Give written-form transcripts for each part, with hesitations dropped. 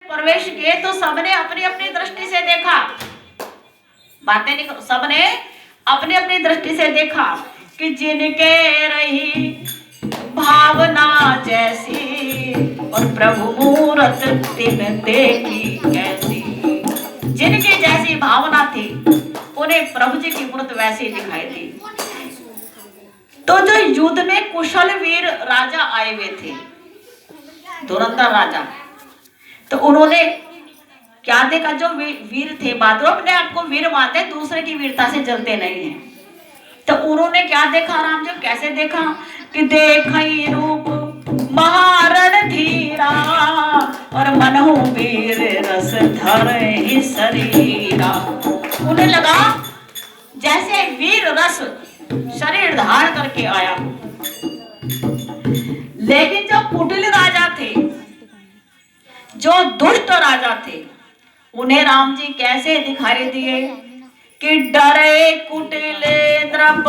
प्रवेश किए तो सबने अपनी अपनी दृष्टि से देखा, बातें नहीं, सबने अपनी अपनी दृष्टि से देखा कि जिनके रही भावना जैसी और प्रभु मूरत तिन देखी कैसी। जिनकी जैसी भावना थी उन्हें प्रभु जी की मूर्त वैसी दिखाई दी। तो जो युद्ध में कुशल वीर राजा आए हुए थे, धुरंधर राजा, तो उन्होंने क्या देखा, जो वीर थे, बहादुर अपने आप को वीर मानते, दूसरे की वीरता से जलते नहीं हैं। तो उन्होंने क्या देखा, राम जी कैसे देखा कि देखई रूप महारण धीरा और मनहु वीर रस धरे ही शरीरा। उन्हें लगा जैसे वीर रस शरीर धारण करके आया। लेकिन जो कुटिल राजा थे, जो दुष्ट राजा थे, उन्हें राम जी कैसे दिखाई दिए कि डरे कुटिले द्रप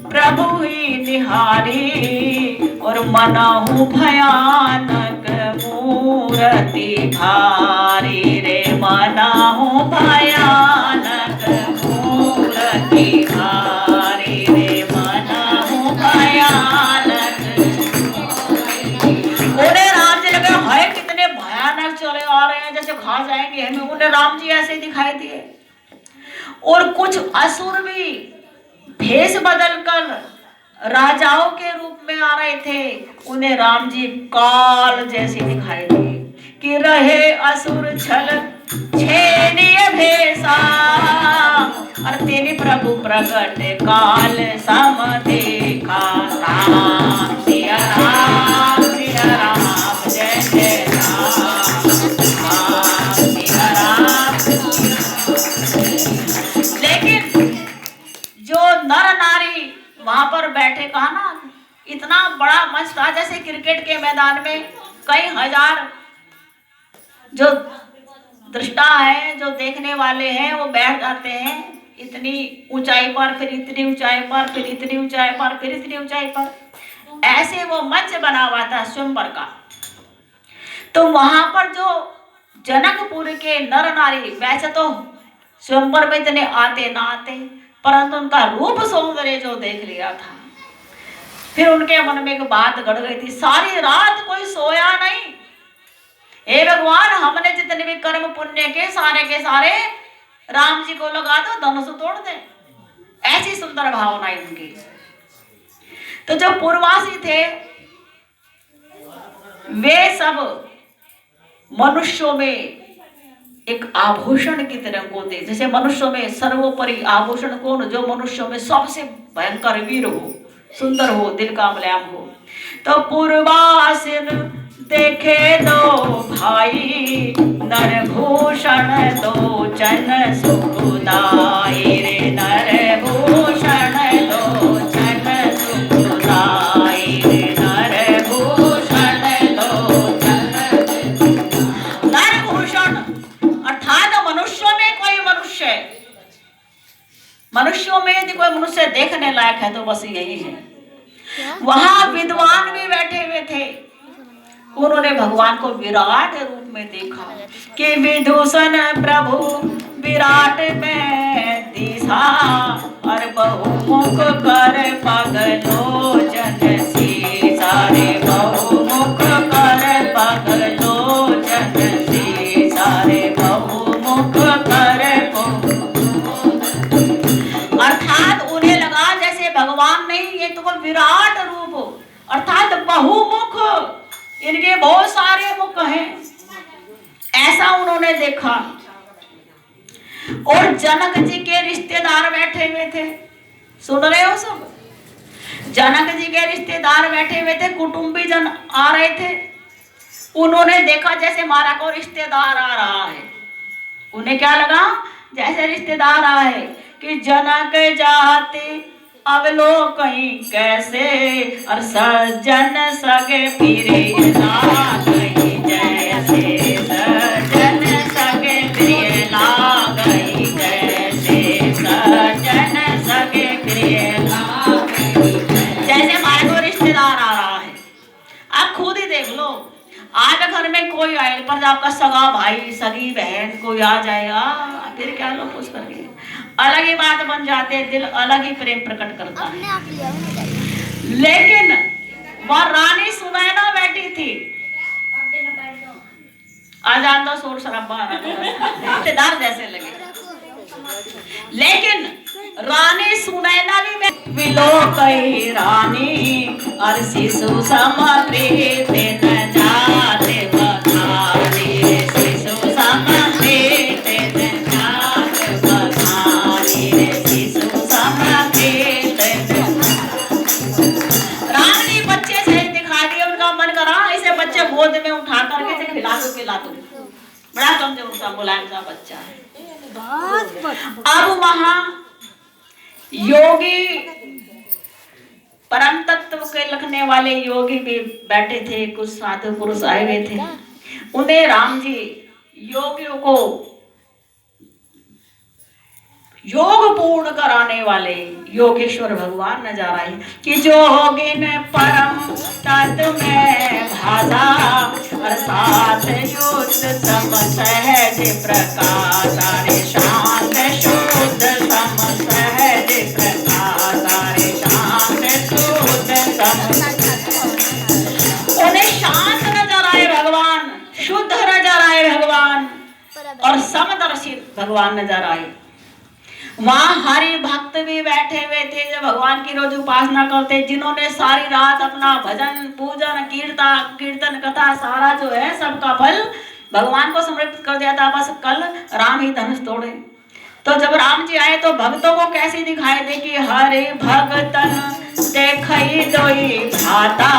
प्रभु ही निहारी और मनहु भयानक मूरति भारी रे, मनहु भयानक मूरति भारी रे, मनहु भयानक। उन्हें राम जी लगे हाय कितने भयानक चले आ रहे हैं, जैसे खा जाएंगे हमें। उन्हें राम जी ऐसे दिखाई दिए। और कुछ असुर भी भेष बदलकर राजाओं के रूप में आ रहे थे, उन्हें राम जी काल जैसे दिखाई दिए कि रहे असुर छल छेनिय भेषा और तेने प्रभु प्रकट काल सम देखा। राम सिया राम सिया राम जय जय राम, राम सिया राम। लेकिन जो नर नारी वहां पर बैठे, कहा ना इतना बड़ा मंच था, जैसे क्रिकेट के मैदान में कई हजार जो दृष्टा है, जो देखने वाले हैं, वो बैठ जाते हैं इतनी ऊंचाई पर, फिर इतनी ऊंचाई पर, फिर इतनी ऊंचाई पर, फिर इतनी ऊंचाई पर। ऐसे वो मंच बना हुआ था स्वयंवर का। तो वहां पर जो जनकपुर के नर नारी, वैसे तो स्वयंवर में इतने आते ना आते, परंतु उनका रूप सौंदर्य जो देख लिया था, फिर उनके मन में एक बात गड़ गई थी, सारी रात कोई सोया नहीं। हे भगवान, हमने जितने भी कर्म पुण्य के सारे राम जी को लगा दो, धनुष तोड़ दे। ऐसी सुंदर भावनाएं उनकी। तो जो पूर्ववासी थे वे सब मनुष्यों में एक आभूषण की तरह को थे। जैसे मनुष्यों में सर्वोपरि आभूषण कौन, जो मनुष्यों में सबसे भयंकर वीर हो, सुंदर हो, दिल का मुलायम हो। तो पूर्वासिन देखे दो भाई नरभूषण दो चन सुखदाई रे, नरभूषण दो चन सुखदाई रे, नरभूषण दो चन। नरभूषण अर्थात मनुष्यों में कोई मनुष्य, मनुष्यों में यदि कोई मनुष्य देखने लायक है तो बस यही है। वहां विद्वान भी बैठे हुए थे, उन्होंने भगवान को विराट रूप में देखा कि विदूषण प्रभु विराट में दिशा और बहुमुख कर पगलो जन सी, सारे बहुमुख कर पगलो जन सी, सारे बहुमुख कर। अर्थात उन्हें लगा जैसे भगवान नहीं, ये तो कोई विराट रूप, अर्थात बहुमुख, इनके बहुत सारे मुख हैं, ऐसा उन्होंने देखा। और जनक जी के रिश्तेदार बैठे हुए थे, सुन रहे हो सब? जनक जी के रिश्तेदार बैठे हुए थे, कुटुंबी जन आ रहे थे। उन्होंने देखा जैसे हमारा को रिश्तेदार आ रहा है, उन्हें क्या लगा जैसे रिश्तेदार आए कि जनक जाते अब लोग कहीं कैसे और सज्जन सगे फिरे लाग गई जैसे, सज्जन सगे फिरे लाग गई जैसे, सज्जन सगे फिरे लाग गई जैसे। हमारे को रिश्तेदार आ रहा है, आप खुद ही देख लो। आज घर में कोई आए पर आपका सगा भाई सगी बहन कोई आ जाएगा फिर क्या लोग कुछ करके अलग ही बात बन जाते, दिल अलग ही प्रेम प्रकट करता है। लेकिन वह रानी सुनैना बैठी थी, आजान दो शोर शराबा रिश्तेदार जैसे लगे, लेकिन रानी सुनैना भी विलो कही रानी और शिशु समप्रीत न जाते बखानी, शिशु समप्रीत न जाते बखानी, शिशु समप्रीत। रानी बच्चे से दिखा दिए, उनका मन करा इसे बच्चे गोद में उठा करके इसे खिला दो, बड़ा कमजोर सा मुलायम सा बच्चा है। अब वहां योगी परम तत्व के लिखने वाले योगी भी बैठे थे, कुछ साधु पुरुष आए हुए थे। उन्हें राम जी योगियों को योग पूर्ण कराने वाले योगेश्वर भगवान नजर आए कि जोगिन परम तत्व में भाषा और साथ युद्ध सम सहज प्रकाश रे शांत शुद्ध सम सहज प्रकाश रे शांत शुद्ध सम। उन्हें शांत नजर आए भगवान, शुद्ध नजर आए भगवान और समदर्शी भगवान नजर आए। वहां हरि भक्त भी बैठे हुए थे जो भगवान की रोज उपासना करते, जिन्होंने सारी रात अपना भजन पूजन कीर्तन कथा सारा जो है सबका फल भगवान को समर्पित कर दिया था। बस कल राम ही धनुष तोड़े। तो जब राम जी आए तो भक्तों को कैसे दिखाई दे कि हरे भगतन देखई दोई भाता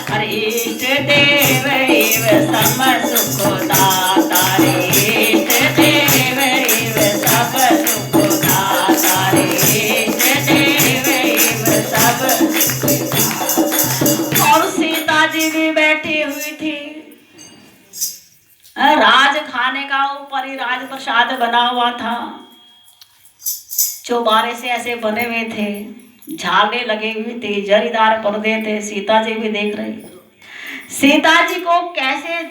हरे इष्ट देव एव सम सुख दाता रे इष्ट देव एव सब सुख दाता रे इष्ट देव एव सब। और सीता जी भी बैठी हुई थी, राज खाने का ऊपर ही राज प्रसाद बना हुआ था, चौबारे से ऐसे बने हुए थे, झाले लगे हुए थे, जरीदार पर्दे थे। सीता जी भी देख रही। सीता जी को कैसे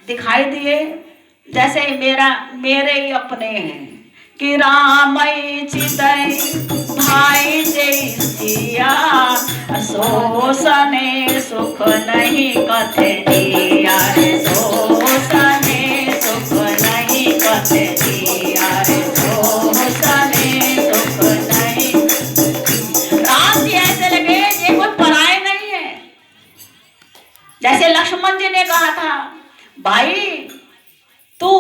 दिखाई दिए जैसे मेरे ही अपने हैं कि राम चितई भाई जय सिया सोसने सुख नहीं कथे दिया रे, सोसने सुख नहीं कथे दिया रे, सोसने सुख नहीं। राम जी ऐसे लगे ये कोई पराये नहीं है। जैसे लक्ष्मण जी ने कहा था भाई तू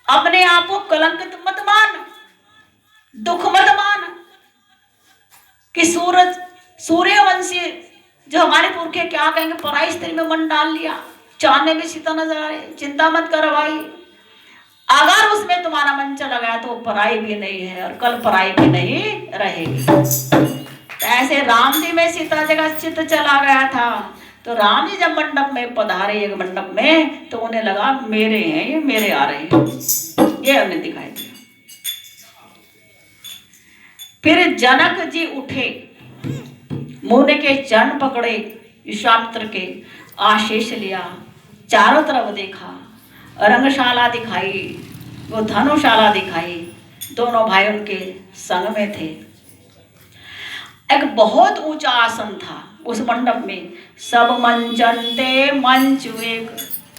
अपने आप को कलंकित मत मान, दुख मत मान कि सूर्यवंशी जो हमारे पुरखे क्या कहेंगे, पराई स्त्री में मन डाल लिया, चांद में सीता नजर आ रही, चिंता मत कर भाई, अगर उसमें तुम्हारा मन चला गया तो पराई भी नहीं है और कल पराई भी नहीं रहेगी। तो ऐसे राम जी में सीता जी का चित्त चला गया था। तो राम जी जब मंडप में पधारे एक मंडप में तो उन्हें लगा मेरे हैं ये, मेरे आ रहे हैं, ये उन्हें दिखाई दिया। फिर जनक जी उठे, मुनि के चरण पकड़े, विश्वामित्र के आशीष लिया, चारों तरफ देखा, रंगशाला दिखाई, वो धनुशाला दिखाई, दोनों भाई उनके संग में थे। एक बहुत ऊंचा आसन था उस मंडप में, सब मंचनते मंच एक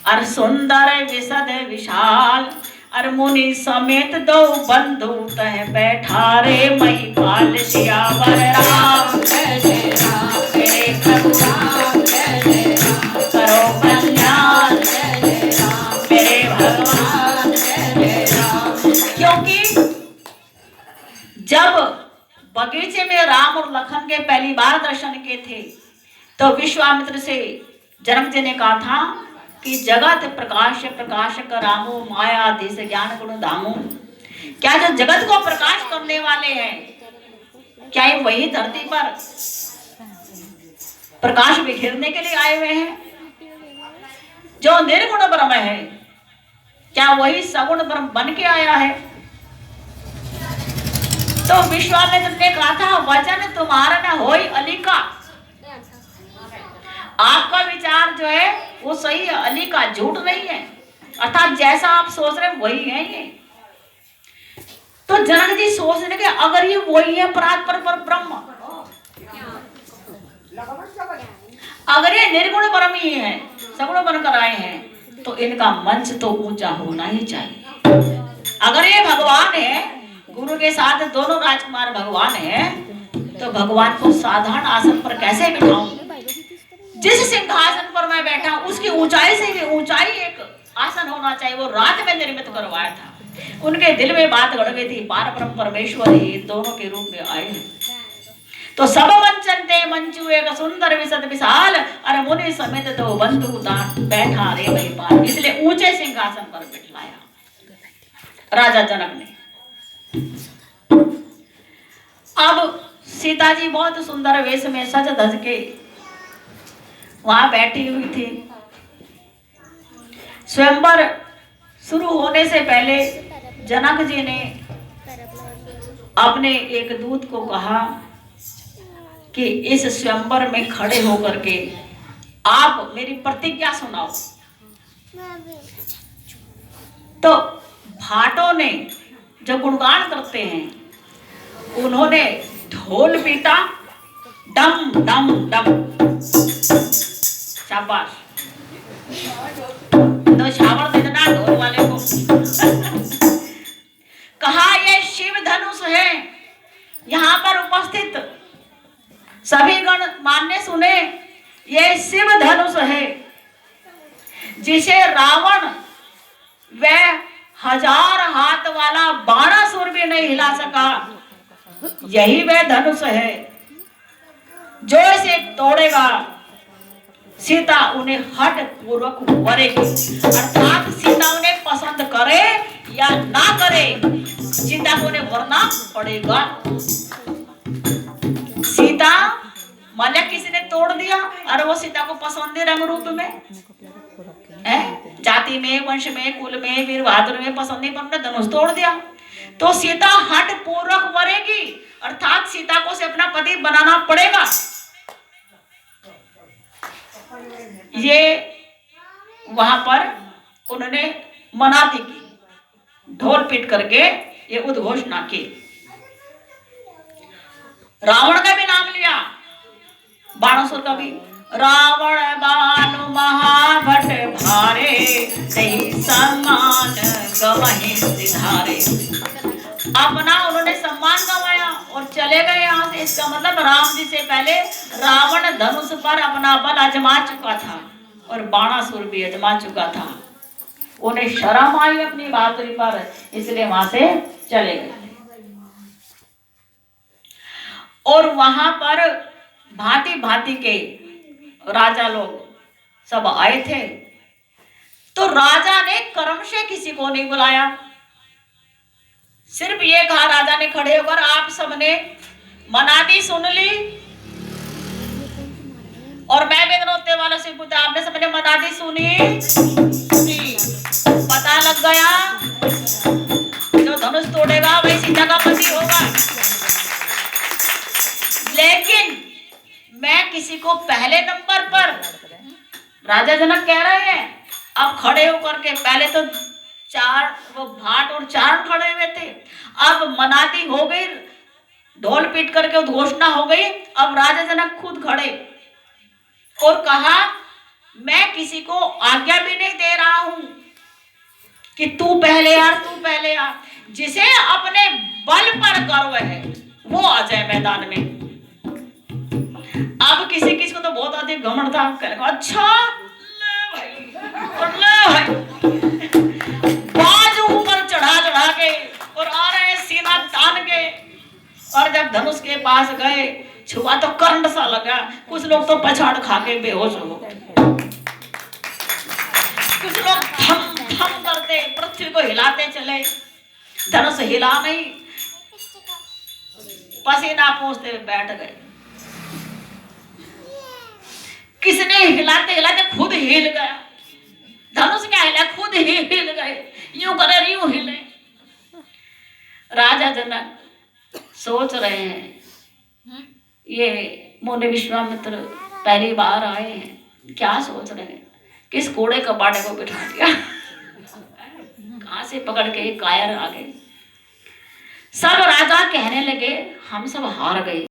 और सुंदर विशद विशाल और मुनि समेत दो बंधु तह बैठा रे महिपाल सियावर राम जय जय राम मेरे प्रभु राम जय जय राम करो कल्याण जय जय राम मेरे भगवान जय जय राम। क्योंकि जब बगीचे में राम और लखन के पहली बार दर्शन किए थे तो विश्वामित्र से जनक जी ने कहा था कि जगत प्रकाश प्रकाशक रामो माया देश ज्ञान गुण धामो, क्या जो जगत को प्रकाश करने वाले हैं क्या ये वही धरती पर प्रकाश बिखेरने के लिए आए हुए हैं? जो निर्गुण ब्रह्म है क्या वही सगुण ब्रह्म बन के आया है? तो विश्वामित्र ने कहा था वचन तुम्हारा न होई अली का, आपका विचार जो है वो सही है, अली का झूठ नहीं है। अर्थात जैसा आप सोच रहे वही है ये। तो जनक जी सोच रहे कि अगर ये वही है परात्पर पर ब्रह्म, अगर ये निर्गुण परम ही है, सगुण बनकर आए हैं, तो इनका मंच तो ऊंचा होना ही चाहिए। अगर ये भगवान है, गुरु के साथ दोनों राजकुमार भगवान है, तो भगवान को साधारण आसन पर कैसे बिठाऊं? जिस सिंहासन पर मैं बैठा उसकी ऊंचाई से भी ऊंचाई एक आसन होना चाहिए। वो रात में निर्मित करवाया था। उनके दिल में बात गड़ गई थी, पार ब्रह्म परमेश्वर ही दोनों के रूप में आए हैं। तो सब मंचनते मंचू एक सुंदर विशद विशाल, अरे मुनि समेत तो बंधु उदान बैठा रे वही पार। इसलिए ऊंचे सिंहासन पर बिठाया राजा जनक ने। अब सीता जी बहुत सुंदर वेश में सज धज के वहां बैठी हुई थी। स्वयंवर शुरू होने से पहले जनक जी ने अपने एक दूत को कहा कि इस स्वयंवर में खड़े होकर के आप मेरी प्रतिज्ञा सुनाओ। तो भाटों ने जो गुणगान करते हैं, उन्होंने ढोल पीटा, डम डम डम, शाबाश, तो छावड़ दे देना ढोल वाले को। कहा ये शिव धनुष है। यहाँ पर उपस्थित सभी गण मान्य सुने, ये शिव धनुष है जिसे रावण वह 1000 हाथ वाला बाणासुर भी नहीं हिला सका। यही वह धनुष है जो इसे तोड़ेगा सीता उन्हें हट पूर्वक वरेगी। अर्थात सीता उन्हें पसंद करे या ना करे, सीता को उन्हें वरना पड़ेगा। सीता मान्य किसी ने तोड़ दिया, और वो सीता को पसंद है रंग रूप में है, जाति में, वंश में, कुल में, वीर बहादुर में पसंद नहीं, पर धनुष तोड़ दिया। तो सीता हट पूर्वक मरेगी, अर्थात सीता को से अपना पति बनाना पड़ेगा। ये वहां पर उन्होंने मनाती की, ढोल पीट करके ये उद्घोषणा की। रावण का भी नाम लिया, बाणासुर का भी। रावण बानु महाभट भारे, नहीं सम्मान गवहि सिधारे। अपना उन्होंने सम्मान गवाया और चले गए यहाँ से। इसका मतलब राम जी से पहले रावण धनुष पर अपना बल आजमा चुका था और बाणासुर भी आजमा चुका था। उन्हें शर्म आई अपनी बहादुरी पर, इसलिए वहां से चले गए। और वहां पर भांति भांति के राजा लोग सब आए थे। तो राजा ने कर्म से किसी को नहीं बुलाया, सिर्फ ये कहा राजा ने खड़े होकर, आप सबने मनादी सुन ली। और मैं बेदनोते वालों से पूछा, आपने सबने मनादी सुनी? पता लग गया जो धनुष तोड़ेगा वही सीता का पति होगा। लेकिन मैं किसी को पहले नंबर पर, राजा जनक कह रहे हैं, अब खड़े होकर के, पहले तो 4 वो भाट और चारण खड़े हुए थे, अब मनाती हो गई, ढोल पीट करके उद्घोषणा हो गई। अब राजा जनक खुद खड़े और कहा, मैं किसी को आज्ञा भी नहीं दे रहा हूं कि तू पहले आ, तू पहले आ। जिसे अपने बल पर गर्व है वो आ जाए मैदान में। अब किसी किसी को तो बहुत अधिक घमंड था, अच्छा ले भाई, बाजू ऊपर चढ़ा चढ़ा के और आ रहे सीना तान के। और जब धनुष के पास गए, छुआ तो करंट सा लगा। कुछ लोग तो पछाड़ खा के बेहोश हो गए, कुछ लोग थम थम करते पृथ्वी को हिलाते चले। धनुष हिला नहीं, पसीना पोंछते बैठ गए। किसने हिलाते हिलाते खुद हिल गया। धनुष क्या हिला, खुद ही हिल गए, यूं करे यूं हिले। राजा जनक सोच रहे हैं, ये मुनि विश्वामित्र पहली बार आए हैं, क्या सोच रहे हैं, किस कूड़े कबाड़े को बिठा दिया। कहां से पकड़ के कायर आ गए। सब राजा कहने लगे हम सब हार गए।